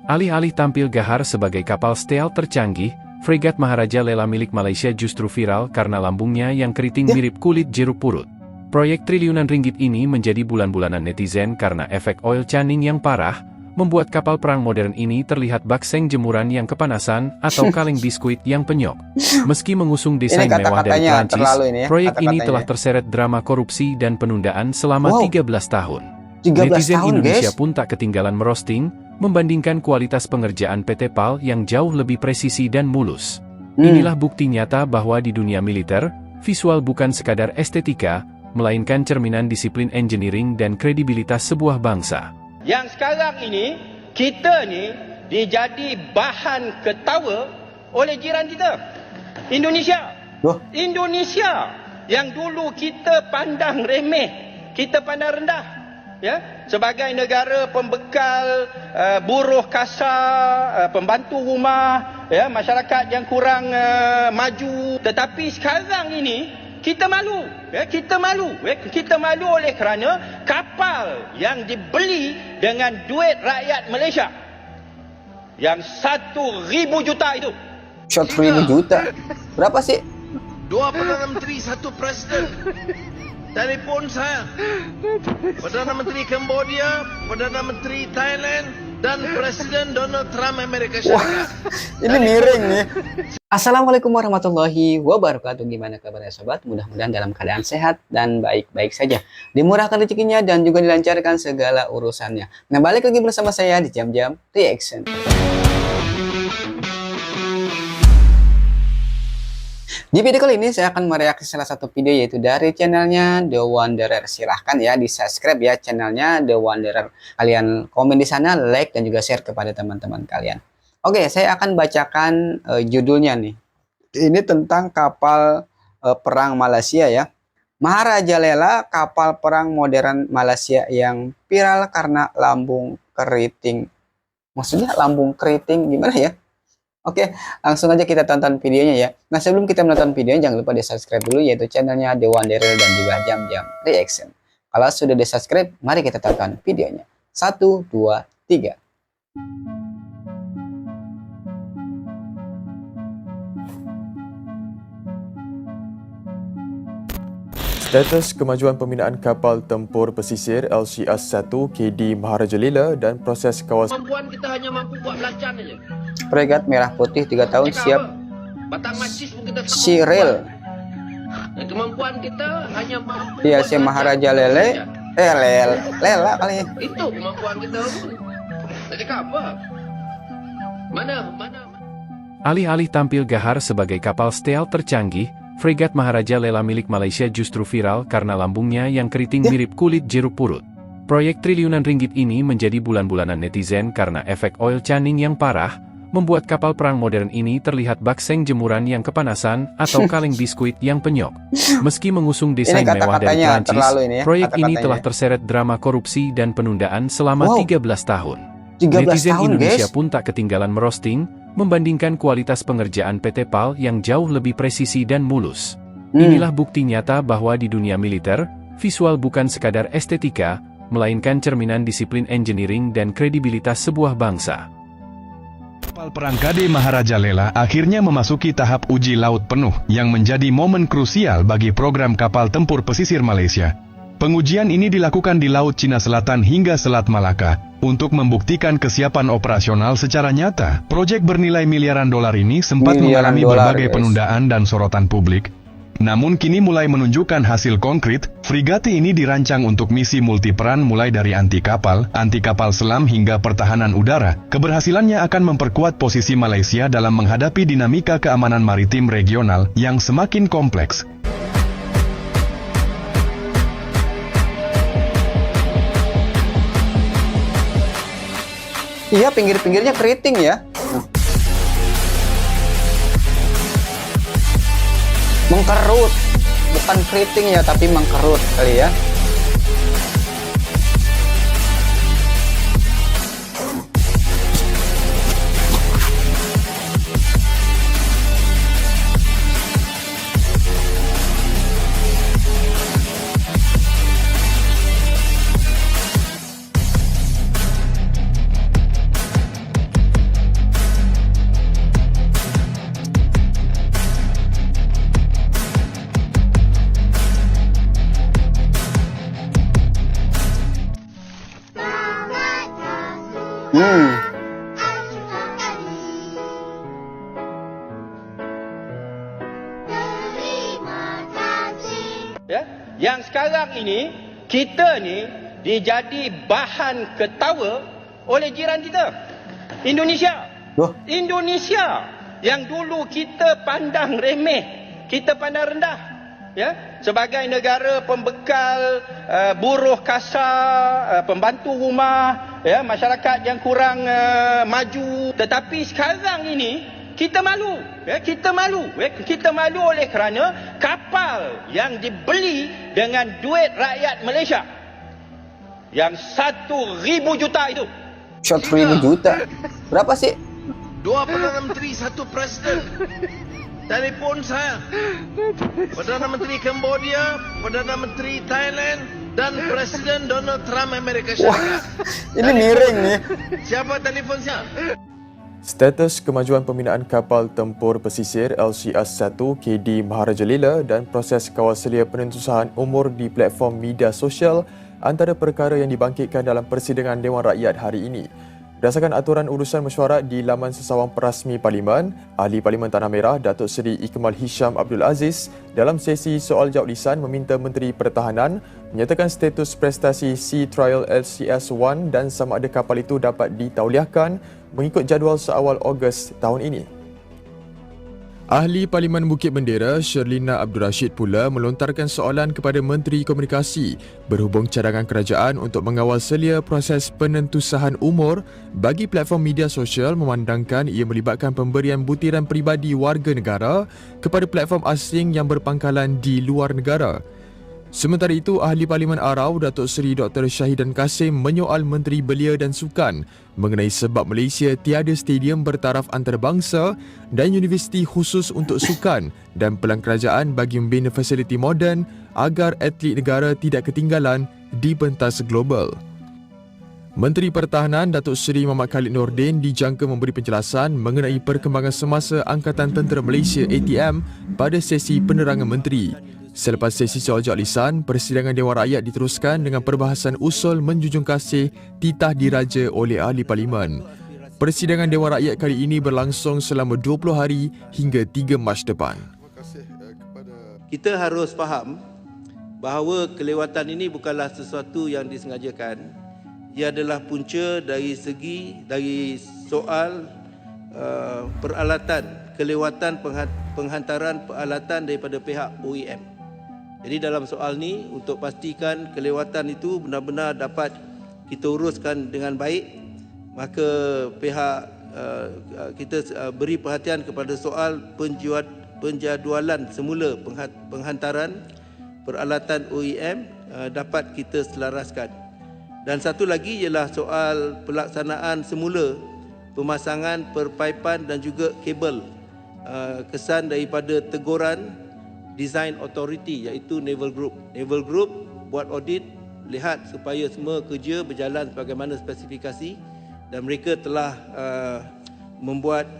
Alih-alih tampil gahar sebagai kapal stealth tercanggih, fregat Maharaja Lela milik Malaysia justru viral karena lambungnya yang keriting mirip kulit jeruk purut. Proyek triliunan ringgit ini menjadi bulan-bulanan netizen karena efek oil canning yang parah, membuat kapal perang modern ini terlihat bakseng jemuran yang kepanasan atau kaleng biskuit yang penyok. Meski mengusung desain mewah dari Prancis, proyek ini telah terseret drama korupsi dan penundaan selama 13 tahun. Netizen Indonesia pun tak ketinggalan merosting, membandingkan kualitas pengerjaan PT PAL yang jauh lebih presisi dan mulus. Inilah bukti nyata bahwa di dunia militer, visual bukan sekadar estetika, melainkan cerminan disiplin engineering dan kredibilitas sebuah bangsa. Yang sekarang ini, kita ni dijadi bahan ketawa oleh jiran kita. Indonesia. Indonesia yang dulu kita pandang remeh, kita pandang rendah. Ya, sebagai negara pembekal buruh kasar, pembantu rumah, ya, masyarakat yang kurang maju. Tetapi sekarang ini kita malu, ya, kita malu oleh kerana kapal yang dibeli dengan duit rakyat Malaysia yang 1,000 juta itu. 1,000 juta. Berapa sih? 2 Perdana Menteri, 1 Presiden. Telefon saya, Perdana Menteri Cambodia, Perdana Menteri Thailand, dan Presiden Donald Trump Amerika Syarikat. Ini miring nih. Assalamualaikum warahmatullahi wabarakatuh. Gimana kabarnya sobat? Mudah-mudahan dalam keadaan sehat dan baik-baik saja. Dimurahkan rezekinya dan juga dilancarkan segala urusannya. Nah, balik lagi bersama saya di Jam-Jam Reaction. Di video kali ini saya akan mereaksi salah satu video yaitu dari channelnya The Wanderer. Silahkan ya di subscribe ya channelnya The Wanderer. Kalian komen di sana, like dan juga share kepada teman-teman kalian. Oke, saya akan bacakan judulnya nih. Ini tentang kapal perang Malaysia ya. Maharaja Lela, kapal perang modern Malaysia yang viral karena lambung keriting. Maksudnya lambung keriting gimana ya? Oke, langsung aja kita tonton videonya ya. Nah, sebelum kita menonton videonya, jangan lupa di-subscribe dulu yaitu channelnya The Wanderer dan juga Jam-Jam Reaction. Kalau sudah di-subscribe, mari kita tonton videonya. 1, 2, 3. Status kemajuan pembinaan kapal tempur pesisir LCS-1 KD Maharaja Lela dan proses kawasan. Kemampuan kita hanya mampu buat belacan aja. Fregat merah putih 3 tahun siap Batang macis pun kita Cyril. Kemampuan kita hanya mampu Iya, buat si belacan Maharaja aja. Lele. Lela kali. Itu kemampuan kita. Tak cakap apa? Mana? Alih-alih tampil gahar sebagai kapal stealth tercanggih, fregat Maharaja Lela milik Malaysia justru viral karena lambungnya yang keriting mirip kulit jeruk purut. Proyek triliunan ringgit ini menjadi bulan-bulanan netizen karena efek oil canning yang parah, membuat kapal perang modern ini terlihat bakseng jemuran yang kepanasan atau kaleng biskuit yang penyok. Meski mengusung desain mewah dari Prancis, proyek ini telah terseret drama korupsi dan penundaan selama 13 tahun. Netizen Indonesia pun tak ketinggalan merosting, membandingkan kualitas pengerjaan PT PAL yang jauh lebih presisi dan mulus. Inilah bukti nyata bahwa di dunia militer, visual bukan sekadar estetika, melainkan cerminan disiplin engineering dan kredibilitas sebuah bangsa. Kapal perang KD Maharaja Lela akhirnya memasuki tahap uji laut penuh yang menjadi momen krusial bagi program kapal tempur pesisir Malaysia. Pengujian ini dilakukan di Laut Cina Selatan hingga Selat Malaka untuk membuktikan kesiapan operasional secara nyata. Proyek bernilai miliaran dolar ini sempat mengalami berbagai penundaan dan sorotan publik. Namun kini mulai menunjukkan hasil konkret. Frigati ini dirancang untuk misi multiperan mulai dari anti kapal selam hingga pertahanan udara. Keberhasilannya akan memperkuat posisi Malaysia dalam menghadapi dinamika keamanan maritim regional yang semakin kompleks. Iya, pinggir-pinggirnya keriting ya. Mengkerut, bukan keriting ya, tapi mengkerut kali ya. sekarang ini, kita ni dijadi bahan ketawa oleh jiran kita. Indonesia. Indonesia yang dulu kita pandang remeh, kita pandang rendah. Ya, sebagai negara pembekal buruh kasar, pembantu rumah, ya, masyarakat yang kurang maju. Tetapi sekarang ini kita malu, ya, kita malu oleh kerana kapal yang dibeli dengan duit rakyat Malaysia yang 1,000 juta itu. 1,000 juta. Berapa sih? 2 Perdana Menteri, 1 Presiden. Telefon saya. Perdana Menteri Cambodia, Perdana Menteri Thailand, dan Presiden Donald Trump Amerika Syarikat. Ini miring nih. Siapa telefon saya? Status kemajuan pembinaan kapal tempur pesisir LCS-1 KD Maharaja Lela dan proses kawal selia penentusahan umur di platform media sosial antara perkara yang dibangkitkan dalam persidangan Dewan Rakyat hari ini. Berdasarkan aturan urusan mesyuarat di laman sesawang perasmi Parlimen, Ahli Parlimen Tanah Merah Datuk Seri Ikmal Hisham Abdul Aziz dalam sesi soal jawab lisan meminta Menteri Pertahanan menyatakan status prestasi Sea Trial LCS-1 dan sama ada kapal itu dapat ditauliahkan mengikut jadual seawal Ogos tahun ini. Ahli Parlimen Bukit Bendera Sherlina Abdul Rashid pula melontarkan soalan kepada Menteri Komunikasi berhubung cadangan kerajaan untuk mengawal selia proses penentusahan umur bagi platform media sosial memandangkan ia melibatkan pemberian butiran peribadi warga negara kepada platform asing yang berpangkalan di luar negara. Sementara itu, Ahli Parlimen Arau Datuk Seri Dr. Syahidan Kasim menyoal Menteri Belia dan Sukan mengenai sebab Malaysia tiada stadium bertaraf antarabangsa dan universiti khusus untuk sukan dan pelan kerajaan bagi membina fasiliti moden agar atlet negara tidak ketinggalan di pentas global. Menteri Pertahanan Datuk Seri Muhammad Khalid Nordin dijangka memberi penjelasan mengenai perkembangan semasa Angkatan Tentera Malaysia ATM pada sesi penerangan menteri. Selepas sesi soal jawab lisan, persidangan Dewan Rakyat diteruskan dengan perbahasan usul menjunjung kasih titah diraja oleh Ahli Parlimen. Persidangan Dewan Rakyat kali ini berlangsung selama 20 hari hingga 3 Mac depan. Kita harus faham bahawa kelewatan ini bukanlah sesuatu yang disengajakan. Ia adalah punca dari soal peralatan, kelewatan penghantaran peralatan daripada pihak OEM. Jadi dalam soal ni untuk pastikan kelewatan itu benar-benar dapat kita uruskan dengan baik, maka pihak kita beri perhatian kepada soal penjadualan semula penghantaran peralatan OEM dapat kita selaraskan. Dan satu lagi ialah soal pelaksanaan semula pemasangan perpaipan dan juga kabel kesan daripada teguran Design Authority iaitu Naval Group. Naval Group buat audit, lihat supaya semua kerja berjalan sebagaimana spesifikasi dan mereka telah membuat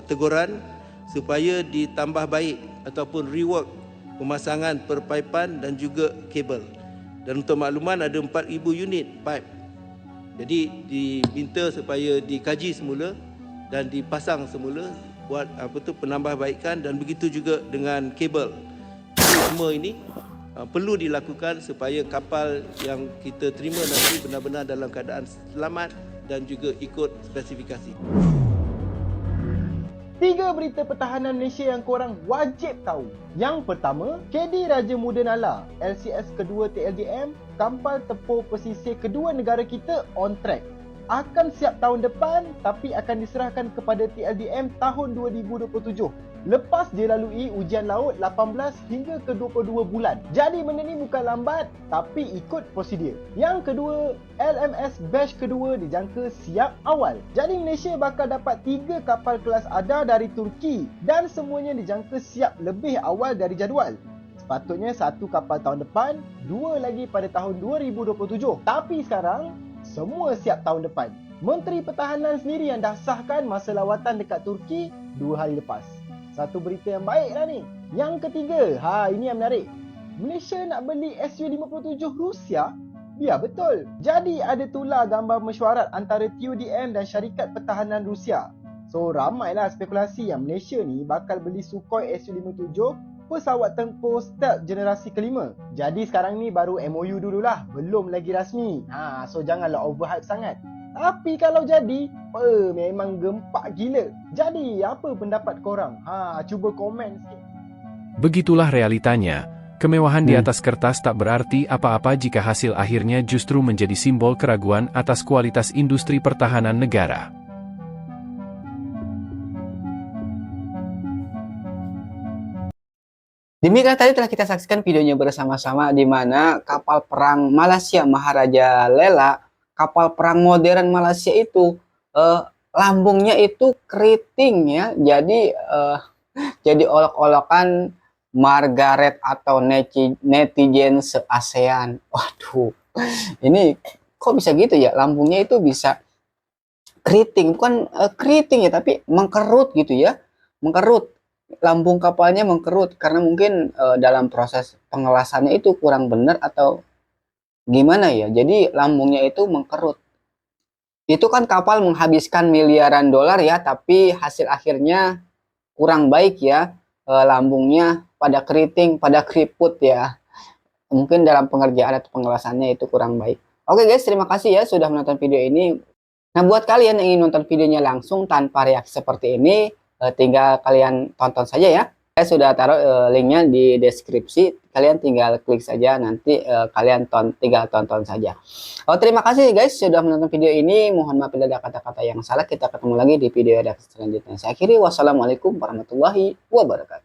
teguran supaya ditambah baik ataupun rework pemasangan perpaipan dan juga kabel. Dan untuk makluman ada 4,000 unit pipe. Jadi diminta supaya dikaji semula dan dipasang semula buat penambahbaikan dan begitu juga dengan kabel. Semua ini perlu dilakukan supaya kapal yang kita terima nanti benar-benar dalam keadaan selamat dan juga ikut spesifikasi. 3 berita pertahanan Malaysia yang korang wajib tahu. Yang pertama, KD Raja Muda Nala, LCS kedua TLDM, kapal tempur pesisir kedua negara kita on track. Akan siap tahun depan tapi akan diserahkan kepada TLDM tahun 2027. Lepas dia lalui ujian laut 18 hingga ke 22 bulan. Jadi benda ni bukan lambat tapi ikut prosedur. Yang kedua, LMS Batch kedua dijangka siap awal. Jadi Malaysia bakal dapat 3 kapal kelas Ada dari Turki dan semuanya dijangka siap lebih awal dari jadual. Sepatutnya 1 kapal tahun depan, 2 lagi pada tahun 2027. Tapi sekarang semua siap tahun depan. Menteri Pertahanan sendiri yang dah sahkan masa lawatan dekat Turki 2 hari lepas. Satu berita yang baik lah ni. Yang ketiga, ini yang menarik. Malaysia nak beli Su-57 Rusia? Ya betul. Jadi ada tular gambar mesyuarat antara TUDM dan syarikat pertahanan Rusia. So ramailah spekulasi yang Malaysia ni bakal beli Sukhoi Su-57 pesawat tempur stealth generasi kelima. Jadi sekarang ni baru MOU dululah, belum lagi rasmi. So janganlah overhype sangat. Tapi kalau jadi, memang gempak gila. Jadi apa pendapat korang? Cuba komen sikit. Begitulah realitanya. Kemewahan di atas kertas tak berarti apa-apa jika hasil akhirnya justru menjadi simbol keraguan atas kualitas industri pertahanan negara. Demikian tadi telah kita saksikan videonya bersama-sama di mana kapal perang Malaysia Maharaja Lela, kapal perang modern Malaysia itu lambungnya itu keriting ya. Jadi olok-olokan Margaret atau netizen se-ASEAN. Waduh, ini kok bisa gitu ya? Lambungnya itu bisa keriting, bukan keriting ya, tapi mengkerut gitu ya, mengkerut. Lambung kapalnya mengkerut karena mungkin dalam proses pengelasannya itu kurang benar atau gimana ya. Jadi lambungnya itu mengkerut. Itu kan kapal menghabiskan miliaran dolar ya, tapi hasil akhirnya kurang baik ya. Lambungnya pada keriting, pada keriput ya. Mungkin dalam pengerjaan atau pengelasannya itu kurang baik. Oke guys, terima kasih ya sudah menonton video ini. Nah, buat kalian yang ingin nonton videonya langsung tanpa reaksi seperti ini, tinggal kalian tonton saja ya. Saya sudah taruh linknya di deskripsi. Kalian tinggal klik saja, nanti kalian tinggal tonton saja. Terima kasih guys sudah menonton video ini. Mohon maaf bila ada kata-kata yang salah. Kita ketemu lagi di video reaksi selanjutnya. Saya akhiri. Wassalamualaikum warahmatullahi wabarakatuh.